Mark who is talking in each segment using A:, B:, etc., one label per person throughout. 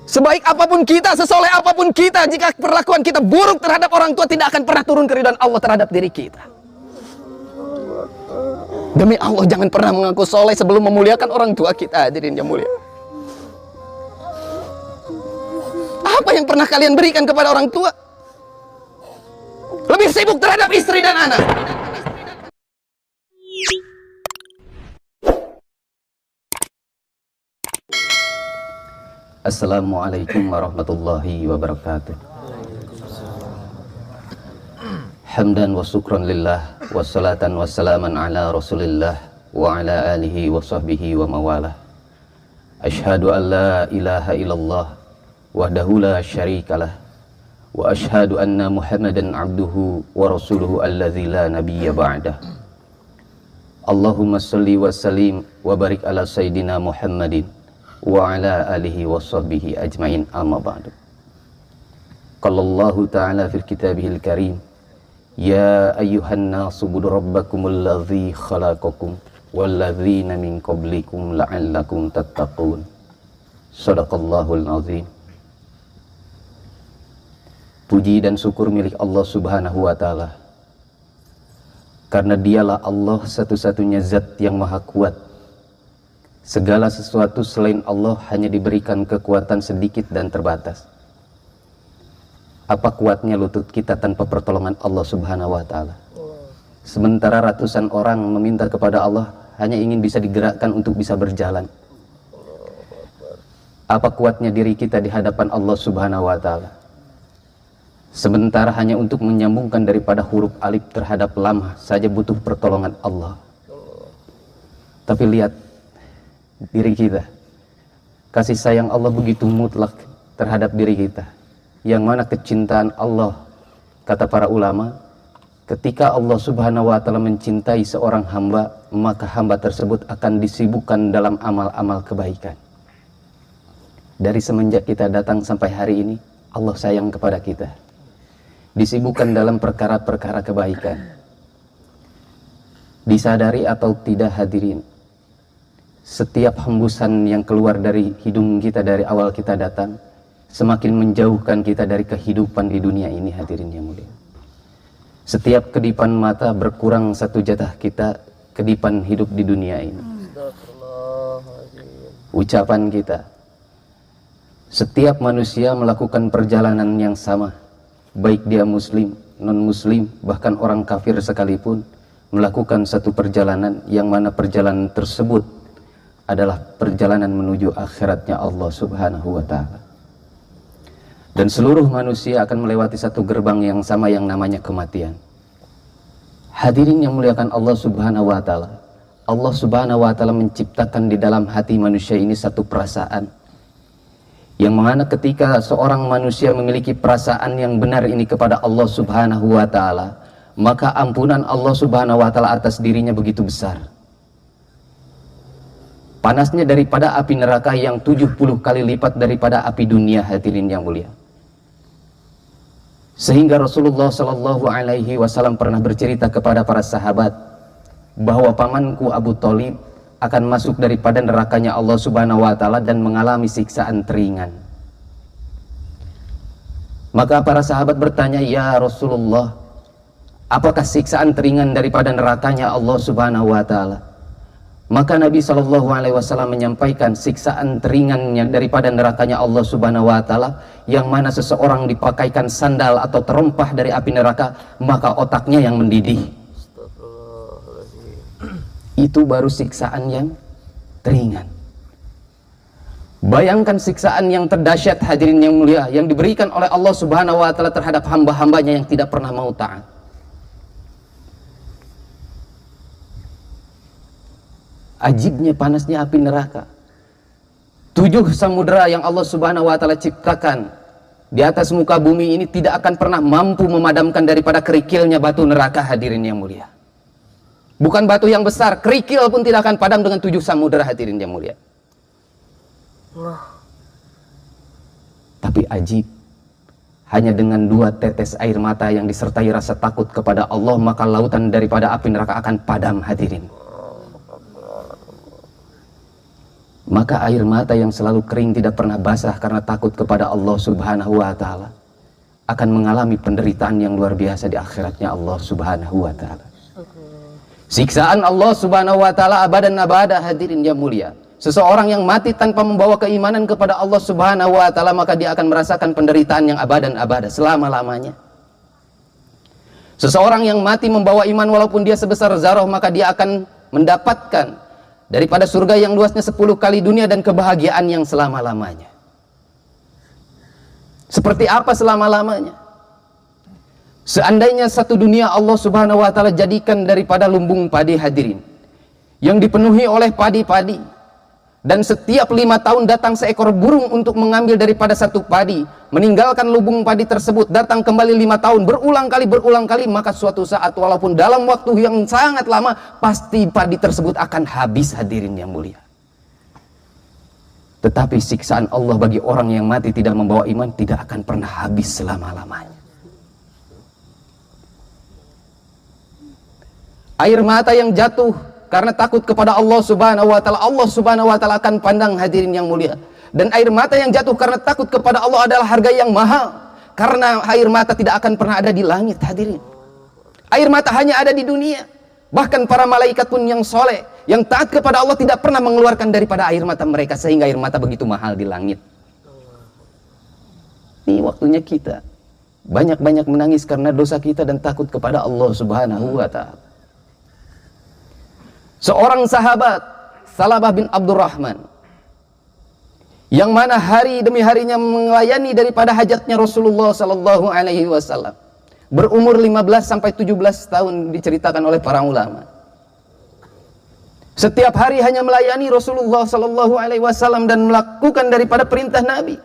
A: Sebaik apapun kita, sesoleh apapun kita, jika perlakuan kita buruk terhadap orang tua, tidak akan pernah turun keridhaan Allah terhadap diri kita. Demi Allah, jangan pernah mengaku soleh sebelum memuliakan orang tua kita, hadirin yang mulia. Apa yang pernah kalian berikan kepada orang tua? Lebih sibuk terhadap istri dan anak. Assalamualaikum warahmatullahi wabarakatuh. Hamdan wa syukran lillah, wassalatan wassalaman ala rasulillah wa ala alihi wa sahbihi wa mawalah. Ashhadu an la ilaha illallah wahdahu la syarikalah, wa ashhadu anna muhammadan abduhu wa rasuluhu alladzi la nabiyya ba'dah. Allahumma salli wa sallim wa barik ala sayyidina Muhammadin wa ala alihi wa sahbihi ajmain, amma ba'du. Qala Allahu ta'ala fil kitabihil karim, ya ayyuhan nasu budu rabbakumul ladzi khalaqakum walladzina min qablikum la'allakum tattaqun. Shadaqallahul azim. Puji dan syukur milik Allah subhanahu wa ta'ala, karena dialah Allah satu-satunya zat yang maha kuat. Segala sesuatu selain Allah hanya diberikan kekuatan sedikit dan terbatas. Apa kuatnya lutut kita tanpa pertolongan Allah subhanahu wa ta'ala? Sementara ratusan orang meminta kepada Allah hanya ingin bisa digerakkan untuk bisa berjalan. Apa kuatnya diri kita di hadapan Allah subhanahu wa ta'ala? Sementara hanya untuk menyambungkan daripada huruf alif terhadap lam saja butuh pertolongan Allah. Tapi lihat diri kita, kasih sayang Allah begitu mutlak terhadap diri kita, yang mana kecintaan Allah, kata para ulama, ketika Allah subhanahu wa ta'ala mencintai seorang hamba, maka hamba tersebut akan disibukkan dalam amal-amal kebaikan. Dari semenjak kita datang sampai hari ini, Allah sayang kepada kita, disibukkan dalam perkara-perkara kebaikan. Disadari atau tidak hadirin, setiap hembusan yang keluar dari hidung kita dari awal kita datang, semakin menjauhkan kita dari kehidupan di dunia ini, hadirin yang mulia. Setiap kedipan mata berkurang satu jatah kita kedipan hidup di dunia ini. Ucapan kita, setiap manusia melakukan perjalanan yang sama, baik dia muslim, non muslim, bahkan orang kafir sekalipun, melakukan satu perjalanan yang mana perjalanan tersebut adalah perjalanan menuju akhiratnya Allah subhanahu wa ta'ala. Dan seluruh manusia akan melewati satu gerbang yang sama yang namanya kematian. Hadirin yang muliakan Allah subhanahu wa ta'ala, Allah subhanahu wa ta'ala menciptakan di dalam hati manusia ini satu perasaan, yang mana ketika seorang manusia memiliki perasaan yang benar ini kepada Allah subhanahu wa ta'ala, maka ampunan Allah subhanahu wa ta'ala atas dirinya begitu besar. Panasnya daripada api neraka yang 70 kali lipat daripada api dunia, hadirin yang mulia. Sehingga Rasulullah Shallallahu Alaihi Wasallam pernah bercerita kepada para sahabat bahwa pamanku Abu Thalib akan masuk daripada nerakanya Allah Subhanahu Wa Taala dan mengalami siksaan teringan. Maka para sahabat bertanya, ya Rasulullah, apakah siksaan teringan daripada nerakanya Allah Subhanahu Wa Taala? Maka Nabi SAW menyampaikan siksaan teringannya daripada nerakanya Allah subhanahu wa ta'ala, yang mana seseorang dipakaikan sandal atau terempah dari api neraka, maka otaknya yang mendidih. Itu baru siksaan yang teringan. Bayangkan siksaan yang terdahsyat, hadirin yang mulia, yang diberikan oleh Allah subhanahu wa ta'ala terhadap hamba-hambanya yang tidak pernah mau taat. Ajibnya panasnya api neraka. 7 samudera yang Allah subhanahu wa ta'ala ciptakan di atas muka bumi ini tidak akan pernah mampu memadamkan daripada kerikilnya batu neraka, hadirin yang mulia. Bukan batu yang besar, kerikil pun tidak akan padam dengan 7 samudera, hadirin yang mulia. Tapi ajib, hanya dengan 2 tetes air mata yang disertai rasa takut kepada Allah, maka lautan daripada api neraka akan padam, hadirin. maka air mata yang selalu kering tidak pernah basah karena takut kepada Allah Subhanahu wa ta'ala akan mengalami penderitaan yang luar biasa di akhiratnya Allah Subhanahu wa ta'ala. Siksaan Allah Subhanahu wa ta'ala abadan abada, hadirin yang mulia. Seseorang yang mati tanpa membawa keimanan kepada Allah Subhanahu wa ta'ala, maka dia akan merasakan penderitaan yang abadan abada, selama-lamanya. Seseorang yang mati membawa iman walaupun dia sebesar zarah, maka dia akan mendapatkan daripada surga yang luasnya 10 kali dunia dan kebahagiaan yang selama-lamanya. Seperti apa selama-lamanya? Seandainya satu dunia Allah Subhanahu wa ta'ala jadikan daripada lumbung padi, hadirin, yang dipenuhi oleh padi-padi, dan setiap 5 tahun datang seekor burung untuk mengambil daripada satu padi, meninggalkan lumbung padi tersebut, datang kembali 5 tahun, berulang kali, maka suatu saat walaupun dalam waktu yang sangat lama, pasti padi tersebut akan habis, hadirin yang mulia. Tetapi siksaan Allah bagi orang yang mati tidak membawa iman tidak akan pernah habis selama-lamanya. Air mata yang jatuh karena takut kepada Allah Subhanahu wa ta'ala, Allah Subhanahu wa ta'ala akan pandang, hadirin yang mulia. Dan air mata yang jatuh karena takut kepada Allah adalah harga yang mahal, karena air mata tidak akan pernah ada di langit, hadirin. Air mata hanya ada di dunia. Bahkan para malaikat pun yang soleh, yang taat kepada Allah tidak pernah mengeluarkan daripada air mata mereka, sehingga air mata begitu mahal di langit. Ini waktunya kita banyak-banyak menangis karena dosa kita dan takut kepada Allah Subhanahu wa ta'ala. Seorang sahabat, Salabah bin Abdurrahman, yang mana hari demi harinya melayani daripada hajatnya Rasulullah sallallahu alaihi wasallam, berumur 15 sampai 17 tahun diceritakan oleh para ulama. Setiap hari hanya melayani Rasulullah sallallahu alaihi wasallam dan melakukan daripada perintah Nabi.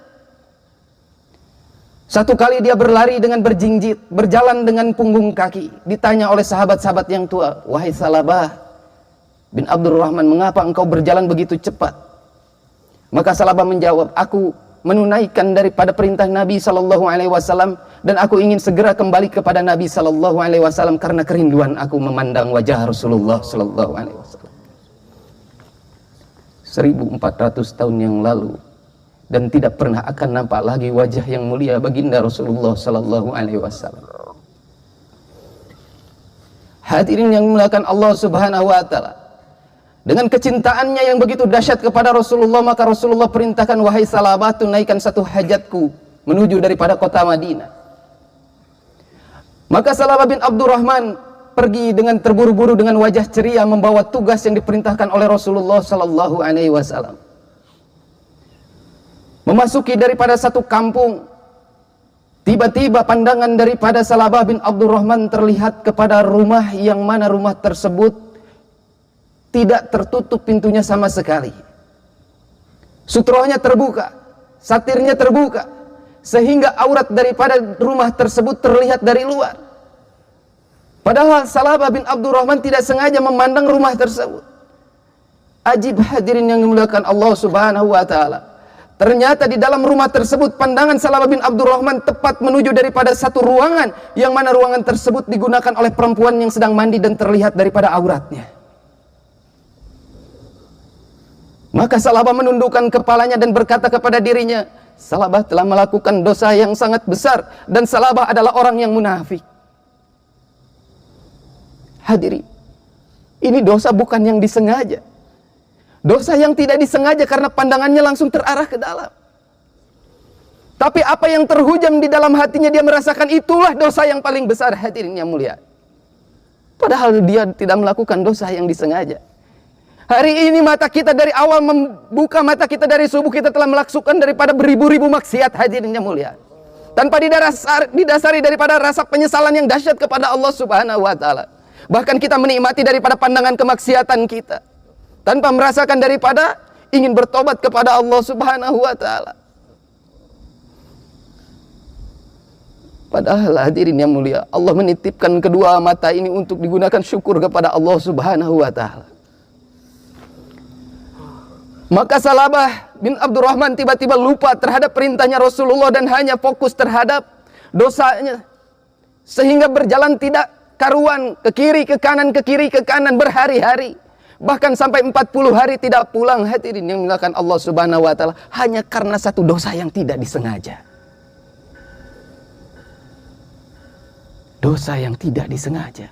A: Satu kali dia berlari dengan berjinjit, berjalan dengan punggung kaki. Ditanya oleh sahabat-sahabat yang tua, "Wahai Salabah bin Abdurrahman, mengapa engkau berjalan begitu cepat?" Maka Salabah menjawab, "Aku menunaikan daripada perintah Nabi sallallahu alaihi wasallam dan aku ingin segera kembali kepada Nabi sallallahu alaihi wasallam karena kerinduan aku memandang wajah Rasulullah sallallahu alaihi wasallam." 1400 tahun yang lalu, dan tidak pernah akan nampak lagi wajah yang mulia baginda Rasulullah sallallahu alaihi wasallam. Hadirin yang dimuliakan Allah Subhanahu wa taala, dengan kecintaannya yang begitu dahsyat kepada Rasulullah, maka Rasulullah perintahkan, "Wahai Salabah, tunaikan satu hajatku menuju daripada kota Madinah." Maka Salabah bin Abdurrahman pergi dengan terburu-buru dengan wajah ceria membawa tugas yang diperintahkan oleh Rasulullah sallallahu alaihi wasallam. Memasuki daripada satu kampung, tiba-tiba pandangan daripada Salabah bin Abdurrahman terlihat kepada rumah yang mana rumah tersebut tidak tertutup pintunya sama sekali. Sutrohnya terbuka, satirnya terbuka, sehingga aurat daripada rumah tersebut terlihat dari luar. Padahal Salabah bin Abdurrahman tidak sengaja memandang rumah tersebut. Ajib, hadirin yang dimuliakan Allah Subhanahu wa ta'ala. Ternyata di dalam rumah tersebut pandangan Salabah bin Abdurrahman tepat menuju daripada satu ruangan, yang mana ruangan tersebut digunakan oleh perempuan yang sedang mandi dan terlihat daripada auratnya. Maka Salabah menundukkan kepalanya dan berkata kepada dirinya, Salabah telah melakukan dosa yang sangat besar dan Salabah adalah orang yang munafik. Hadirin, ini dosa bukan yang disengaja. Dosa yang tidak disengaja karena pandangannya langsung terarah ke dalam. Tapi apa yang terhujam di dalam hatinya, dia merasakan itulah dosa yang paling besar, hadirin yang mulia. Padahal dia tidak melakukan dosa yang disengaja. Hari ini mata kita dari awal membuka mata kita dari subuh, kita telah melakukan daripada beribu-ribu maksiat, hadirin yang mulia. Tanpa didasari daripada rasa penyesalan yang dahsyat kepada Allah Subhanahu wa ta'ala. Bahkan kita menikmati daripada pandangan kemaksiatan kita, tanpa merasakan daripada ingin bertobat kepada Allah Subhanahu wa ta'ala. Padahal hadirin yang mulia, Allah menitipkan kedua mata ini untuk digunakan syukur kepada Allah Subhanahu wa ta'ala. Maka Salabah bin Abdurrahman tiba-tiba lupa terhadap perintahnya Rasulullah dan hanya fokus terhadap dosanya, sehingga berjalan tidak karuan, ke kiri ke kanan berhari-hari. bahkan sampai 40 hari tidak pulang, hadirin yang dimuliakan Allah Subhanahu wa taala, hanya karena satu dosa yang tidak disengaja. Dosa yang tidak disengaja.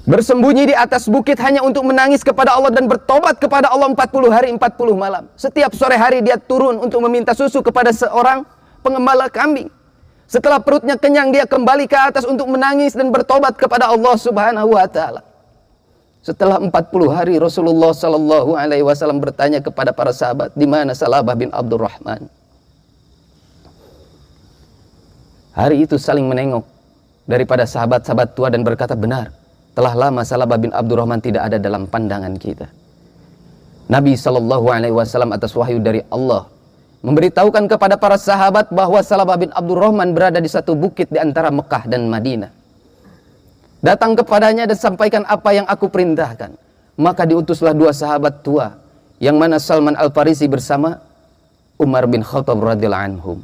A: Bersembunyi di atas bukit hanya untuk menangis kepada Allah dan bertobat kepada Allah 40 hari 40 malam. Setiap sore hari dia turun untuk meminta susu kepada seorang pengembala kambing. Setelah perutnya kenyang, dia kembali ke atas untuk menangis dan bertobat kepada Allah Subhanahu wa taala. Setelah 40 hari Rasulullah sallallahu alaihi wasallam bertanya kepada para sahabat, "Di mana Salabah bin Abdurrahman?" Hari itu saling menengok daripada sahabat-sahabat tua dan berkata, "Benar, telah lama Salabah bin Abdurrahman tidak ada dalam pandangan kita." Nabi sallallahu alaihi wasallam atas wahyu dari Allah memberitahukan kepada para sahabat bahwa Salabah bin Abdurrahman berada di satu bukit di antara Mekah dan Madinah. Datang kepadanya dan sampaikan apa yang aku perintahkan. Maka diutuslah dua sahabat tua, yang mana Salman Al-Farisi bersama Umar bin Khattab radhiyallahu anhum.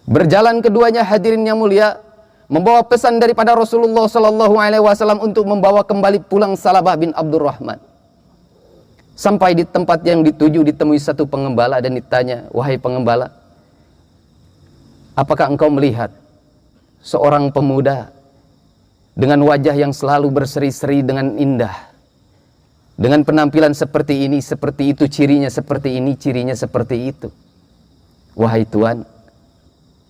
A: Berjalan keduanya, hadirin yang mulia, membawa pesan daripada Rasulullah sallallahu alaihi wasallam untuk membawa kembali pulang Salabah bin Abdurrahman. Sampai di tempat yang dituju, ditemui satu pengembala dan ditanya, "Wahai pengembala, apakah engkau melihat seorang pemuda dengan wajah yang selalu berseri-seri dengan indah, dengan penampilan seperti ini, seperti itu, cirinya seperti ini, cirinya seperti itu?" "Wahai Tuan,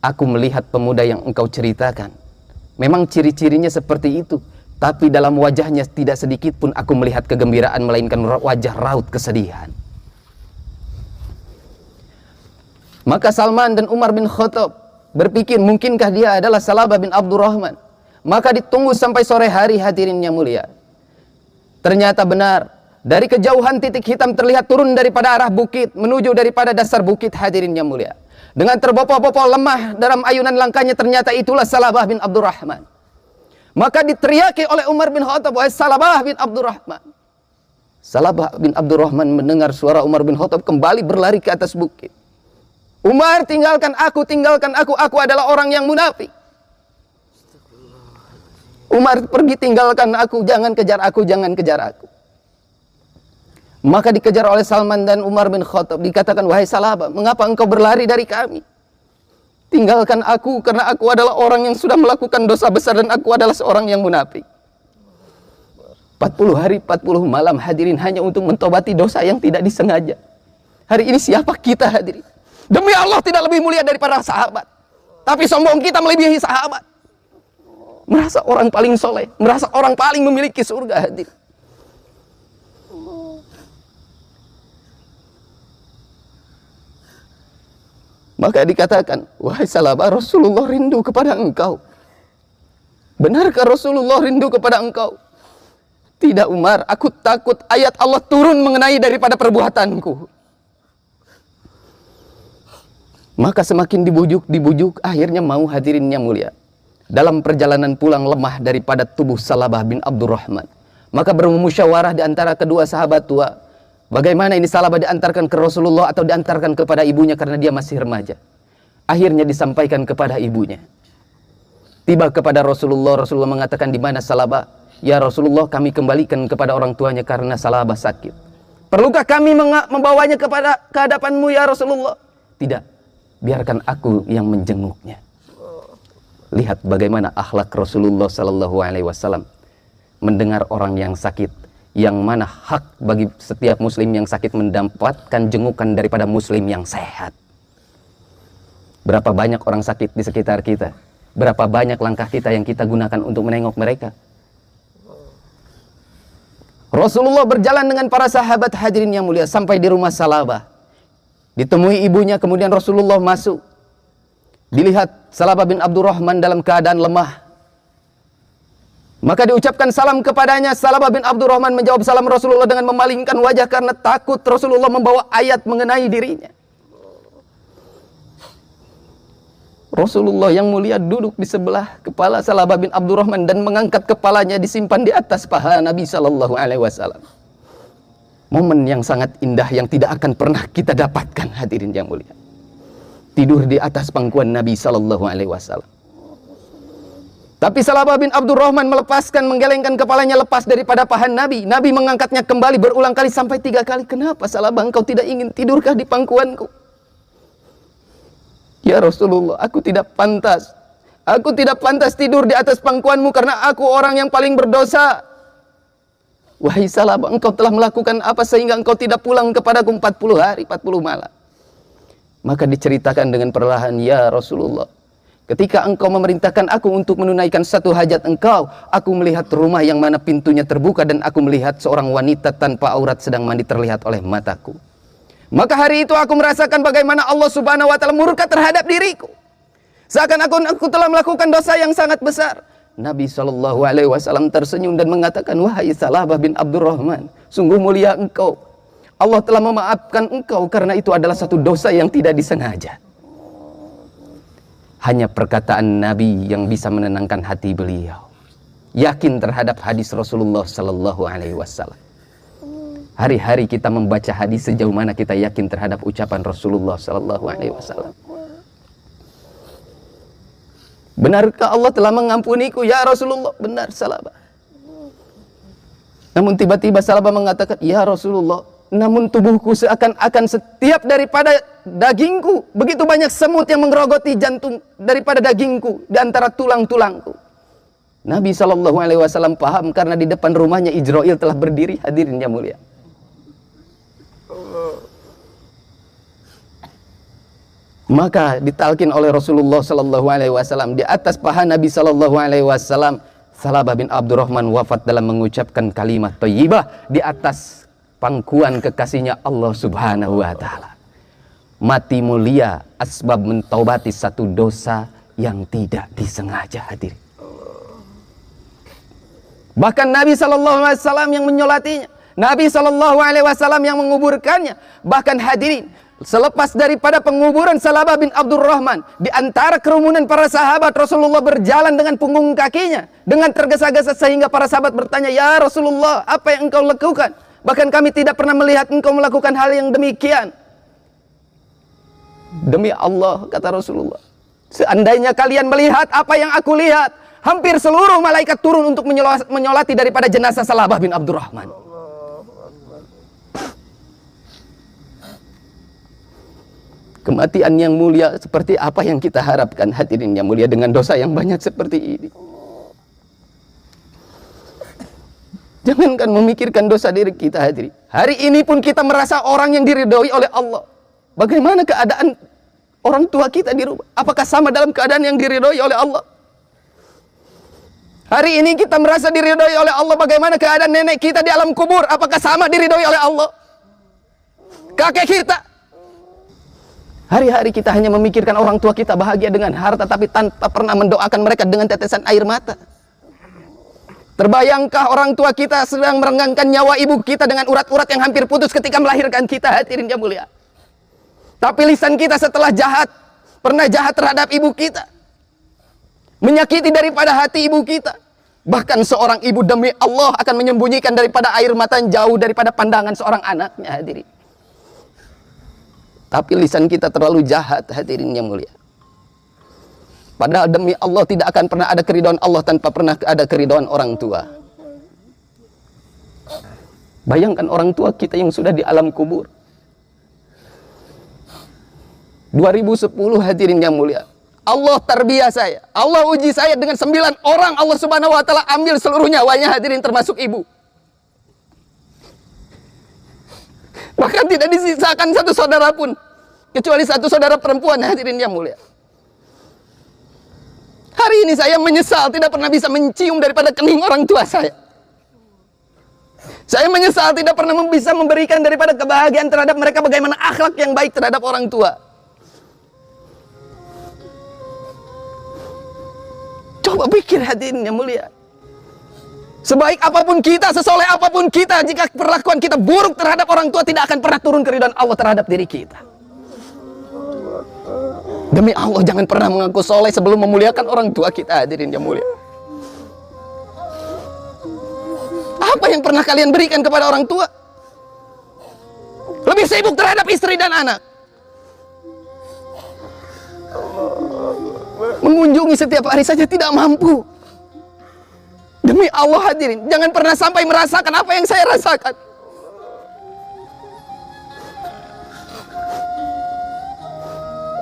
A: aku melihat pemuda yang engkau ceritakan. Memang ciri-cirinya seperti itu, tapi dalam wajahnya tidak sedikit pun aku melihat kegembiraan, melainkan wajah raut kesedihan." Maka Salman dan Umar bin Khattab berpikir, mungkinkah dia adalah Salabah bin Abdurrahman? Maka ditunggu sampai sore hari, hadirin yang mulia. Ternyata benar, dari kejauhan titik hitam terlihat turun daripada arah bukit, menuju daripada dasar bukit, hadirin yang mulia. Dengan terbopol-bopol lemah dalam ayunan langkahnya, ternyata itulah Salabah bin Abdurrahman. Maka diteriaki oleh Umar bin Khattab, "Wahai Salabah bin Abdurrahman." Salabah bin Abdurrahman mendengar suara Umar bin Khattab, kembali berlari ke atas bukit. "Umar, tinggalkan aku adalah orang yang munafik. Umar, pergi, tinggalkan aku, jangan kejar aku, jangan kejar aku." Maka dikejar oleh Salman dan Umar bin Khattab, dikatakan, "Wahai Salabah, mengapa engkau berlari dari kami? Tinggalkan aku, karena aku adalah orang yang sudah melakukan dosa besar dan aku adalah seorang yang munafik." 40 hari 40 malam, hadirin, hanya untuk mentobati dosa yang tidak disengaja. Hari ini siapa kita, hadirin? Demi Allah tidak lebih mulia daripada sahabat, tapi sombong kita melebihi sahabat. Merasa orang paling soleh, merasa orang paling memiliki surga, hadirin. Maka dikatakan, "Wahai Salabah, Rasulullah rindu kepada engkau." "Benarkah Rasulullah rindu kepada engkau?" "Tidak Umar, aku takut ayat Allah turun mengenai daripada perbuatanku." Maka semakin dibujuk, akhirnya mau, hadirin yang mulia. Dalam perjalanan pulang lemah daripada tubuh Salabah bin Abdurrahman, maka bermusyawarah di antara kedua sahabat tua, bagaimana ini Salabah diantarkan ke Rasulullah atau diantarkan kepada ibunya karena dia masih remaja. Akhirnya disampaikan kepada ibunya. Tiba kepada Rasulullah, Rasulullah mengatakan, "Di mana Salabah?" "Ya Rasulullah, kami kembalikan kepada orang tuanya karena Salabah sakit." "Perlukah kami membawanya ke hadapanmu ya Rasulullah?" "Tidak, biarkan aku yang menjenguknya." Lihat bagaimana akhlak Rasulullah sallallahu alaihi wasallam mendengar orang yang sakit, yang mana hak bagi setiap muslim yang sakit mendapatkan jengukan daripada muslim yang sehat. Berapa banyak orang sakit di sekitar kita, berapa banyak langkah kita yang kita gunakan untuk menengok mereka. Rasulullah berjalan dengan para sahabat, hadirin yang mulia, sampai di rumah Salabah. Ditemui ibunya, kemudian Rasulullah masuk. Dilihat Salabah bin Abdurrahman dalam keadaan lemah. Maka diucapkan salam kepadanya. Salabah bin Abdurrahman menjawab salam Rasulullah dengan memalingkan wajah karena takut Rasulullah membawa ayat mengenai dirinya. Rasulullah yang mulia duduk di sebelah kepala Salabah bin Abdurrahman dan mengangkat kepalanya disimpan di atas paha Nabi sallallahu alaihi wasallam. Momen yang sangat indah yang tidak akan pernah kita dapatkan, hadirin yang mulia. Tidur di atas pangkuan Nabi sallallahu alaihi wasallam. Tapi Salabah bin Abdurrahman melepaskan, menggelengkan kepalanya lepas daripada pahan Nabi. Nabi mengangkatnya kembali berulang kali sampai 3 kali. Kenapa Salabah, engkau tidak ingin tidurkah di pangkuanku? Ya Rasulullah, aku tidak pantas. Aku tidak pantas tidur di atas pangkuanmu karena aku orang yang paling berdosa. Wahai Salabah, engkau telah melakukan apa sehingga engkau tidak pulang kepadaku 40 hari, 40 malam. Maka diceritakan dengan perlahan, ya Rasulullah, ketika engkau memerintahkan aku untuk menunaikan satu hajat engkau, aku melihat rumah yang mana pintunya terbuka dan aku melihat seorang wanita tanpa aurat sedang mandi terlihat oleh mataku. Maka hari itu aku merasakan bagaimana Allah Subhanahu wa taala murka terhadap diriku. Seakan aku telah melakukan dosa yang sangat besar. Nabi SAW tersenyum dan mengatakan, wahai Salabah bin Abdurrahman, sungguh mulia engkau. Allah telah memaafkan engkau karena itu adalah satu dosa yang tidak disengaja. Hanya perkataan Nabi yang bisa menenangkan hati beliau. Yakin terhadap hadis Rasulullah Sallallahu Alaihi Wasallam. Hari-hari kita membaca hadis, sejauh mana kita yakin terhadap ucapan Rasulullah Sallallahu Alaihi Wasallam. Benarkah Allah telah mengampuniku? Ya Rasulullah, benar Salabah. Namun tiba-tiba Salabah mengatakan, ya Rasulullah, namun tubuhku seakan-akan setiap daripada dagingku, begitu banyak semut yang menggerogoti jantung daripada dagingku di antara tulang-tulangku. Nabi SAW paham karena di depan rumahnya Ijrail telah berdiri, hadirin yang mulia. Maka ditalkin oleh Rasulullah SAW di atas paha Nabi SAW, Salabah bin Abdurrahman wafat dalam mengucapkan kalimat thayyibah di atas pangkuan kekasihnya Allah Subhanahu wa taala. Mati mulia asbab mentaubati satu dosa yang tidak disengaja, hadirin. Bahkan Nabi SAW yang menyolatinya, Nabi SAW yang menguburkannya. Bahkan hadirin, selepas daripada penguburan Salabah bin Abdurrahman, di antara kerumunan para sahabat, Rasulullah berjalan dengan punggung kakinya, dengan tergesa-gesa sehingga para sahabat bertanya, ya Rasulullah, apa yang engkau lakukan? Bahkan kami tidak pernah melihat engkau melakukan hal yang demikian. Demi Allah, kata Rasulullah, seandainya kalian melihat apa yang aku lihat, hampir seluruh malaikat turun untuk menyolati daripada jenazah Salabah bin Abdurrahman. Kematian yang mulia seperti apa yang kita harapkan, hadirin yang mulia, dengan dosa yang banyak seperti ini. Jangankan memikirkan dosa diri kita, hadirin. Hari ini pun kita merasa orang yang diridhoi oleh Allah. Bagaimana keadaan orang tua kita di rumah? Apakah sama dalam keadaan yang diridhoi oleh Allah? Hari ini kita merasa diridhoi oleh Allah. Bagaimana keadaan nenek kita di alam kubur? Apakah sama diridhoi oleh Allah? Kakek kita. Hari-hari kita hanya memikirkan orang tua kita bahagia dengan harta, tapi tanpa pernah mendoakan mereka dengan tetesan air mata. Terbayangkah orang tua kita sedang merenggangkan nyawa ibu kita dengan urat-urat yang hampir putus ketika melahirkan kita, hadirin yang mulia. Tapi lisan kita setelah jahat, pernah jahat terhadap ibu kita, menyakiti daripada hati ibu kita. Bahkan seorang ibu demi Allah akan menyembunyikan daripada air mata jauh daripada pandangan seorang anaknya, hadirin. Tapi lisan kita terlalu jahat, hadirin yang mulia. Padahal demi Allah tidak akan pernah ada keridhaan Allah tanpa pernah ada keridhaan orang tua. Bayangkan orang tua kita yang sudah di alam kubur. 2010, hadirin yang mulia. Allah tarbiyah saya, Allah uji saya dengan 9 orang. Allah Subhanahu wa taala ambil seluruh nyawanya, hadirin, termasuk ibu. Bahkan tidak disisakan satu saudara pun, kecuali satu saudara perempuan, hadirin yang mulia. Hari ini saya menyesal tidak pernah bisa mencium daripada kening orang tua saya. Saya menyesal tidak pernah bisa memberikan daripada kebahagiaan terhadap mereka, bagaimana akhlak yang baik terhadap orang tua. Coba pikir, hadirin yang mulia. Sebaik apapun kita, sesoleh apapun kita, jika perlakuan kita buruk terhadap orang tua, tidak akan pernah turun keridhaan Allah terhadap diri kita. Demi Allah, jangan pernah mengaku soleh sebelum memuliakan orang tua kita, hadirin yang mulia. Apa yang pernah kalian berikan kepada orang tua? Lebih sibuk terhadap istri dan anak. Mengunjungi setiap hari saja tidak mampu.
B: Demi Allah hadirin, jangan pernah sampai merasakan apa yang saya rasakan.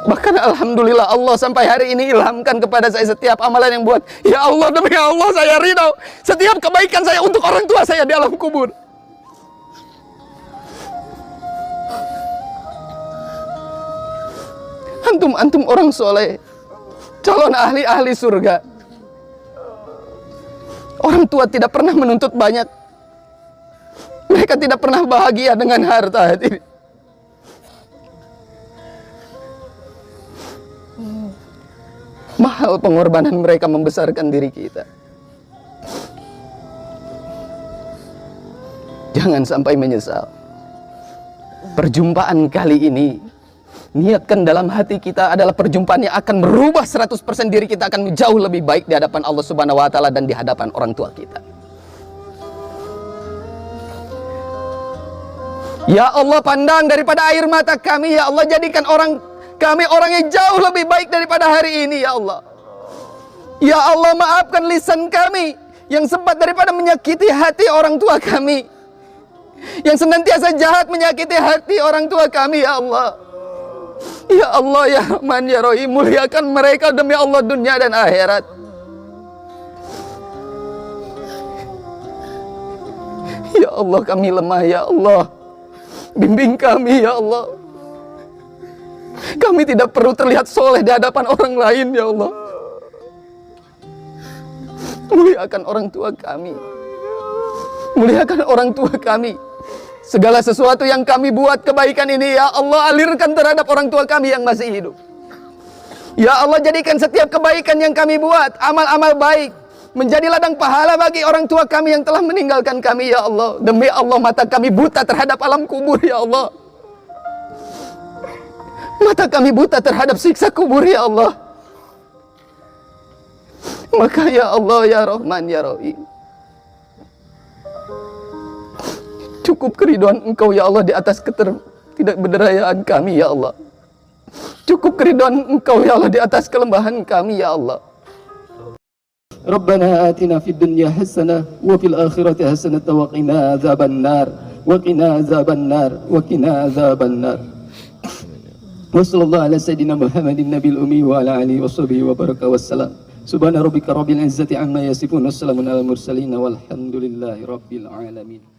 B: Bahkan alhamdulillah Allah sampai hari ini ilhamkan kepada saya setiap amalan yang buat. Ya Allah, demi Allah saya ridho setiap kebaikan saya untuk orang tua saya di alam kubur. Antum orang soleh, calon ahli-ahli surga. Orang tua tidak pernah menuntut banyak. Mereka tidak pernah bahagia dengan harta. Mahal pengorbanan mereka membesarkan diri kita. Jangan sampai menyesal. Perjumpaan kali ini, niatkan dalam hati kita adalah perjumpaan yang akan merubah 100% diri kita akan jauh lebih baik di hadapan Allah Subhanahu wa taala dan di hadapan orang tua kita. Ya Allah, pandang daripada air mata kami, ya Allah, jadikan kami orang yang jauh lebih baik daripada hari ini, ya Allah. Ya Allah, maafkan lisan kami yang sempat daripada menyakiti hati orang tua kami, yang senantiasa jahat menyakiti hati orang tua kami, ya Allah. Ya Allah, ya Rahman, ya Rahim, muliakan mereka demi Allah dunia dan akhirat. Ya Allah, kami lemah, ya Allah. Bimbing kami, ya Allah. Kami tidak perlu terlihat soleh di hadapan orang lain, ya Allah. Muliakan orang tua kami. Muliakan orang tua kami. Segala sesuatu yang kami buat kebaikan ini, ya Allah, alirkan terhadap orang tua kami yang masih hidup. Ya Allah, jadikan setiap kebaikan yang kami buat, amal-amal baik, menjadi ladang pahala bagi orang tua kami yang telah meninggalkan kami, ya Allah. Demi Allah, mata kami buta terhadap alam kubur, ya Allah. Mata kami buta terhadap siksa kubur, ya Allah. Maka ya Allah, ya Rahman, ya Rahim, cukup keridhaan Engkau, ya Allah, di atas ketidakberdayaan kami, ya Allah. Cukup keridhaan Engkau, ya Allah, di atas kelembahan kami, ya Allah. Rabbana atina fid dunya hasanah wa fil akhirati hasanah wa qina adzaban nar wa qina adzaban nar wa qina adzaban nar. Wa sallallahu ala sayidina Muhammadin nabiyil ummi wa ala alihi washabihi wa baraka wassalam. Subhana rabbika rabbil izzati amma yasifun, wassalamun alal mursalin walhamdulillahi rabbil alamin.